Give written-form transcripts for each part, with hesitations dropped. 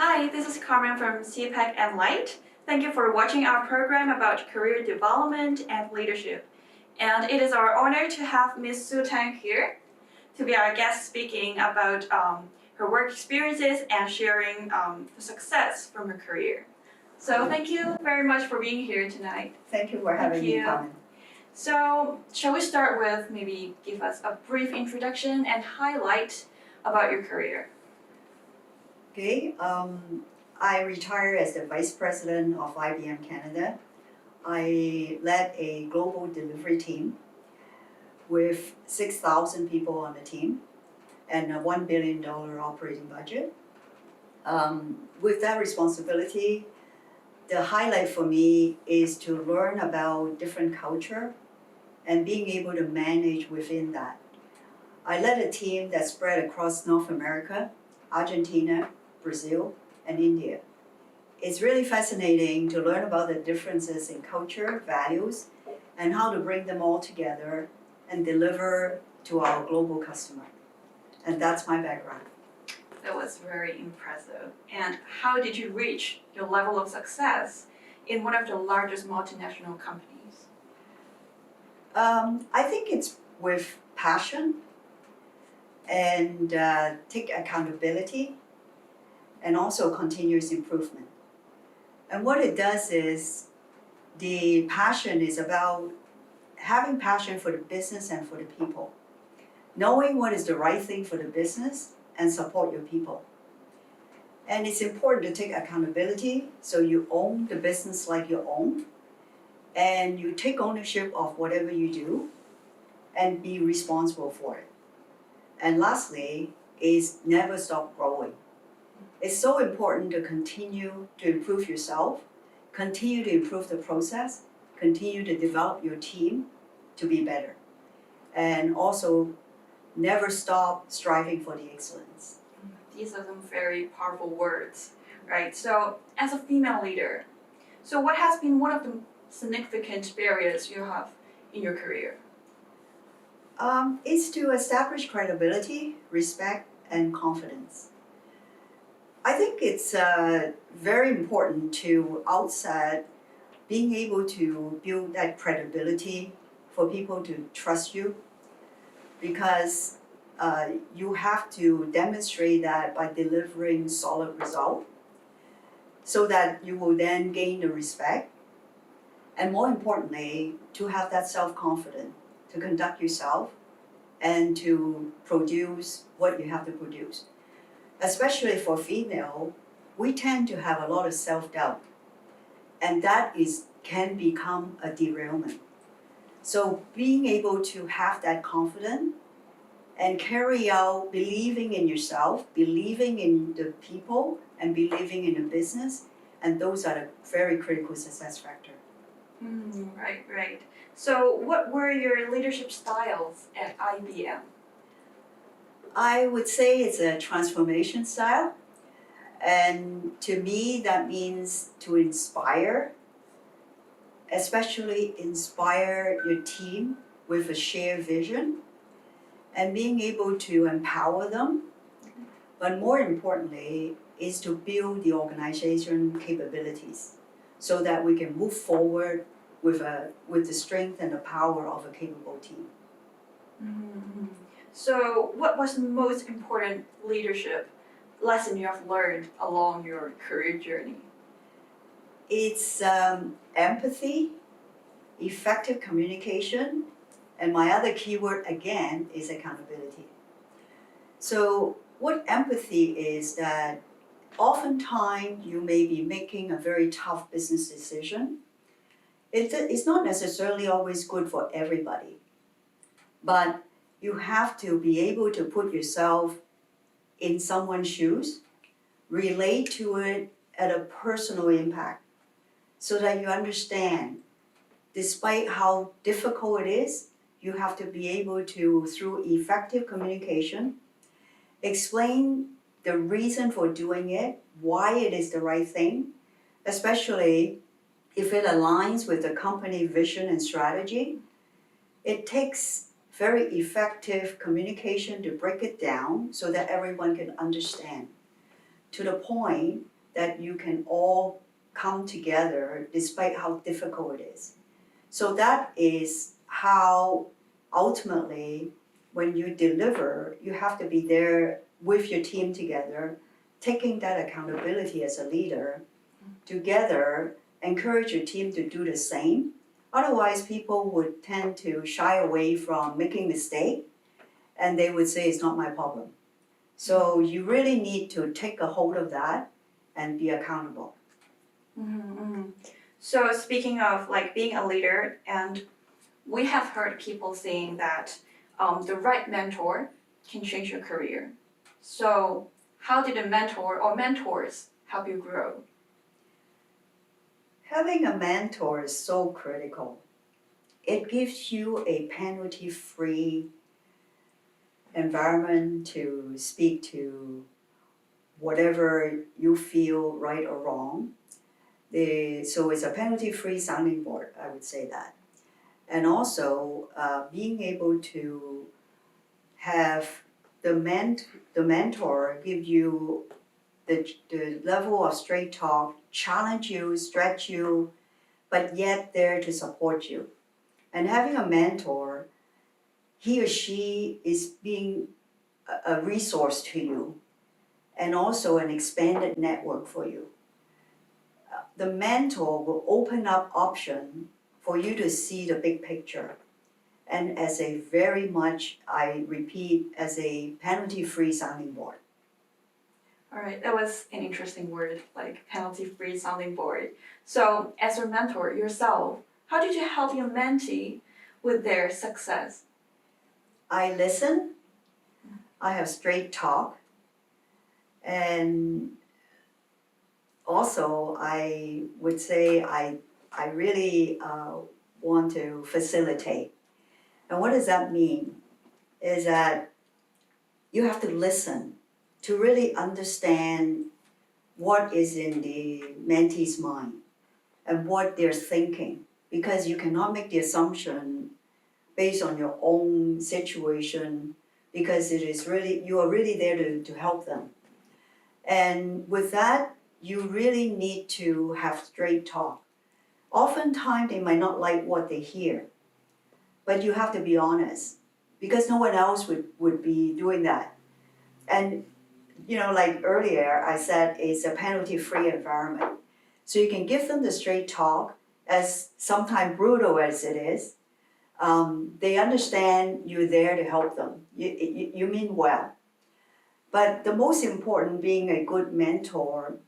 Hi, this is Carmen from CPEC and Light. Thank you for watching our program about career development and leadership. And it is our honor to have Ms. Su Tang here to be our guest speaking about her work experiences and sharing the success from her career. So thank you very much for being here tonight. Thank you for having me, Carmen. So shall we start with maybe give us a brief introduction and highlight about your career? Okay, I retired as the Vice President of IBM Canada. I led a global delivery team with 6,000 people on the team and a $1 billion operating budget. With that responsibility, the highlight for me is to learn about different culture and being able to manage within that. I led a team that spread across North America, Argentina, Brazil, and India. It's really fascinating to learn about the differences in culture, values, and how to bring them all together and deliver to our global customer. And that's my background. That was very impressive. And how did you reach your level of success in one of the largest multinational companies? I think it's with passion and take accountability and also continuous improvement. And what it does is the passion is about having passion for the business and for the people, knowing what is the right thing for the business and support your people. And it's important to take accountability, so you own the business like your own, and you take ownership of whatever you do and be responsible for it. And lastly is never stop growing. It's so important to continue to improve yourself, continue to improve the process, continue to develop your team to be better, and also never stop striving for the excellence. These are some very powerful words, right? So as a female leader, so what has been one of the significant barriers you have in your career? It's to establish credibility, respect, and confidence. I think it's very important to outset being able to build that credibility for people to trust you, because you have to demonstrate that by delivering solid result so that you will then gain the respect, and more importantly, to have that self-confidence to conduct yourself and to produce what you have to produce. Especially for female, we tend to have a lot of self-doubt, and that can become a derailment. So being able to have that confidence and carry out believing in yourself, believing in the people, and believing in the business, and those are the very critical success factor. Right. So what were your leadership styles at IBM? I would say it's a transformation style, and to me that means to inspire, especially inspire your team with a shared vision and being able to empower them, but more importantly is to build the organization capabilities so that we can move forward with the strength and the power of a capable team. Mm-hmm. So what was the most important leadership lesson you have learned along your career journey? It's empathy, effective communication, and my other keyword again is accountability. So what empathy is that oftentimes you may be making a very tough business decision. It's not necessarily always good for everybody, but you have to be able to put yourself in someone's shoes, relate to it at a personal impact, so that you understand, despite how difficult it is, you have to be able to, through effective communication, explain the reason for doing it, why it is the right thing, especially if it aligns with the company vision and strategy. It takes very effective communication to break it down so that everyone can understand. to the point that you can all come together despite how difficult it is. So that is how ultimately when you deliver, you have to be there with your team together, taking that accountability as a leader, together encourage your team to do the same. Otherwise, people would tend to shy away from making mistakes and they would say it's not my problem. So you really need to take a hold of that and be accountable. So speaking of like being a leader, and we have heard people saying that the right mentor can change your career. So how did a mentor or mentors help you grow? Having a mentor is so critical. It gives you a penalty-free environment to speak to whatever you feel right or wrong. So it's a penalty-free sounding board, I would say that. And also being able to have the mentor give you the level of straight talk, challenge you, stretch you, but yet there to support you. And having a mentor, he or she is being a resource to you and also an expanded network for you. The mentor will open up options for you to see the big picture. And as a very much, I repeat, as a penalty-free sounding board. All right, that was an interesting word, like penalty-free sounding board. So as a mentor yourself, how did you help your mentee with their success? I listen, I have straight talk, and also I would say I really want to facilitate. And what does that mean? Is that you have to listen to really understand what is in the mentee's mind and what they're thinking, because you cannot make the assumption based on your own situation, because it is really, you are really there to help them. And with that, you really need to have straight talk. Oftentimes they might not like what they hear, but you have to be honest, because no one else would be doing that. And like earlier I said, it's a penalty-free environment. So you can give them the straight talk, as sometimes brutal as it is. They understand you're there to help them. You mean well. But the most important, being a good mentor,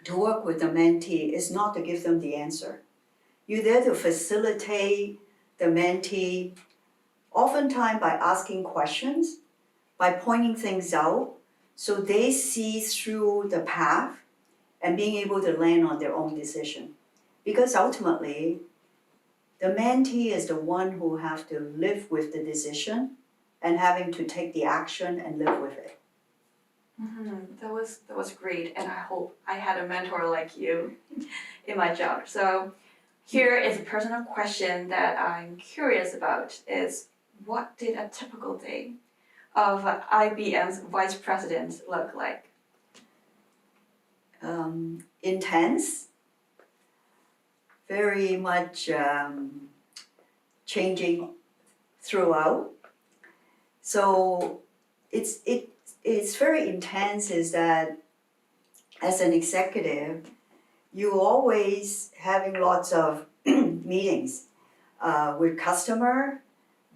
to work with the mentee, is not to give them the answer. You're there to facilitate the mentee, oftentimes by asking questions, by pointing things out, so they see through the path and being able to land on their own decision. Because ultimately, the mentee is the one who have to live with the decision and having to take the action and live with it. That was great, and I hope I had a mentor like you in my job. So here is a personal question that I'm curious about: is what did a typical day of IBM's vice president look like? Intense, very much changing throughout. So it's very intense, is that as an executive, you always having lots of meetings with customer,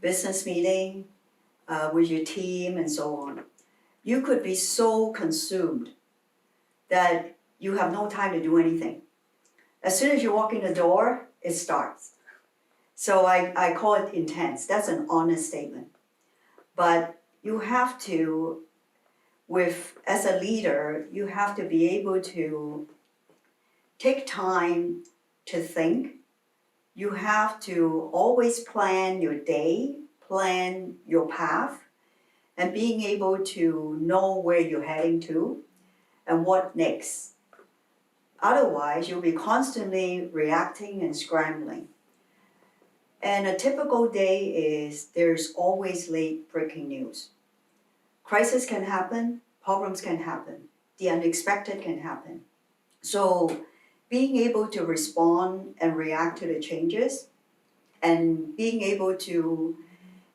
business meeting, with your team and so on. You could be so consumed that you have no time to do anything. As soon as you walk in the door, it starts. So I call it intense. That's an honest statement. But you have to, as a leader, you have to be able to take time to think. You have to always plan your day, plan your path, and being able to know where you're heading to and what next. Otherwise, you'll be constantly reacting and scrambling. And a typical day is there's always late breaking news. Crisis can happen, problems can happen. the unexpected can happen. So being able to respond and react to the changes and being able to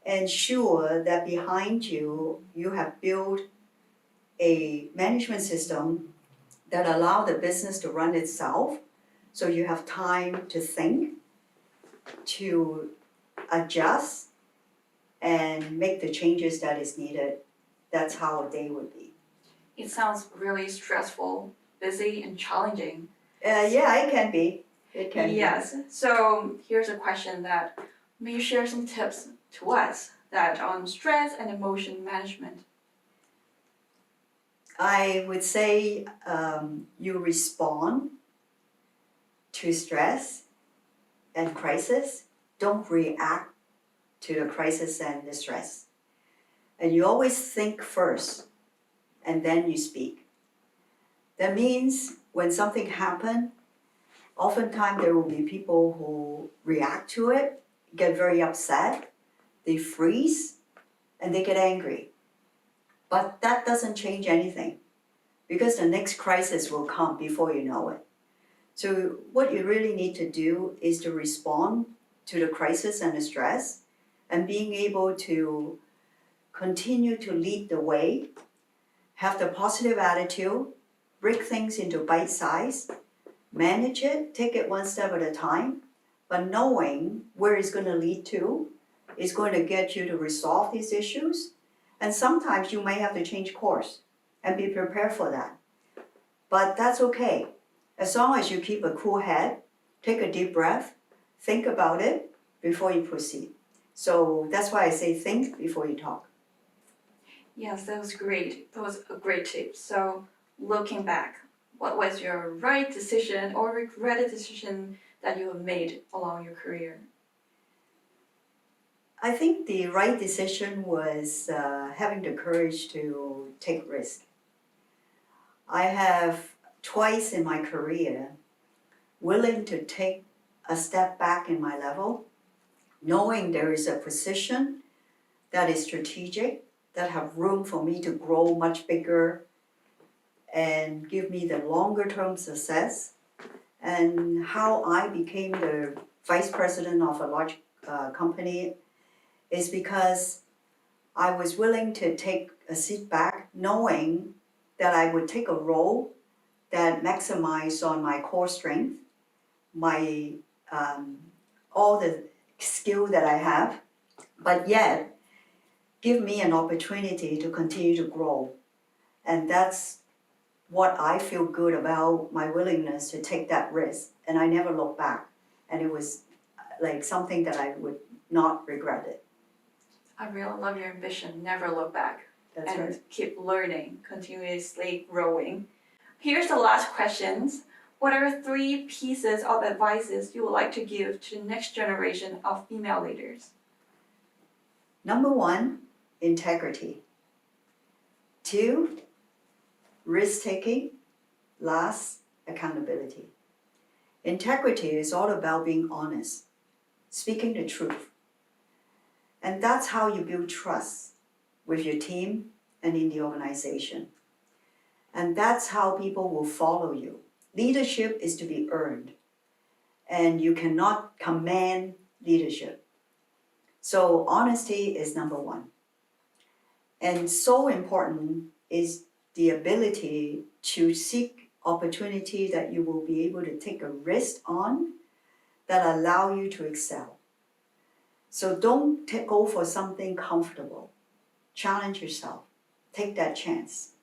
ensure that behind you, you have built a management system that allow the business to run itself. So you have time to think, to adjust, and make the changes that is needed. That's how a day would be. It sounds really stressful, busy, and challenging. Yeah, it can be. It can Yes. So here's a question that may you share some tips to us that on stress and emotion management. I would say you respond to stress and crisis. Don't react to the crisis and the stress. And you always think first and then you speak. That means when something happens, oftentimes there will be people who react to it, get very upset, they freeze, and they get angry. But that doesn't change anything because the next crisis will come before you know it. So what you really need to do is to respond to the crisis and the stress and being able to continue to lead the way, have the positive attitude, break things into bite size, manage it, take it one step at a time, but knowing where it's going to lead to is going to get you to resolve these issues. And sometimes you may have to change course and be prepared for that. But that's okay. As long as you keep a cool head, take a deep breath, think about it before you proceed. So that's why I say think before you talk. Yes, that was great. That was a great tip. So looking back, what was your right decision or regretted decision that you have made along your career? I think the right decision was having the courage to take risk. I have twice in my career willing to take a step back in my level, knowing there is a position that is strategic, that have room for me to grow much bigger and give me the longer term success. And how I became the vice president of a large company is because I was willing to take a seat back knowing that I would take a role that maximized on my core strength, my all the skill that I have, but yet give me an opportunity to continue to grow. And that's what I feel good about my willingness to take that risk. And I never look back. And it was like something that I would not regret it. I really love your ambition. Never look back. That's and right. keep learning, continuously growing. Here's the last questions. What are 3 pieces of advices you would like to give to the next generation of female leaders? Number 1, integrity. 2, risk-taking. Last, accountability. Integrity is all about being honest, speaking the truth. And that's how you build trust with your team and in the organization. And that's how people will follow you. Leadership is to be earned, and you cannot command leadership. So honesty is number 1. And so important is the ability to seek opportunity that you will be able to take a risk on that allow you to excel. So don't go for something comfortable. Challenge yourself. Take that chance.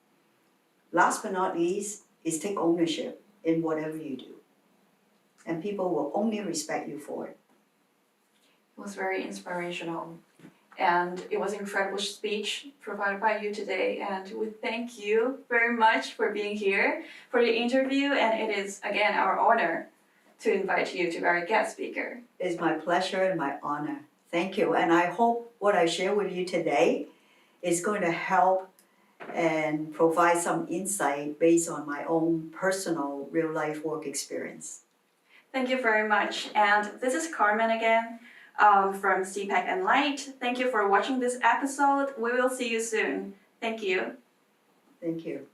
Last but not least is take ownership in whatever you do. And people will only respect you for it. It was very inspirational. And it was an incredible speech provided by you today. And we thank you very much for being here for the interview. And it is, again, our honor to invite you to be our guest speaker. It's my pleasure and my honor. Thank you. And I hope what I share with you today is going to help and provide some insight based on my own personal real-life work experience. Thank you very much. And this is Carmen again from CPAC and Light. Thank you for watching this episode. We will see you soon. Thank you. Thank you.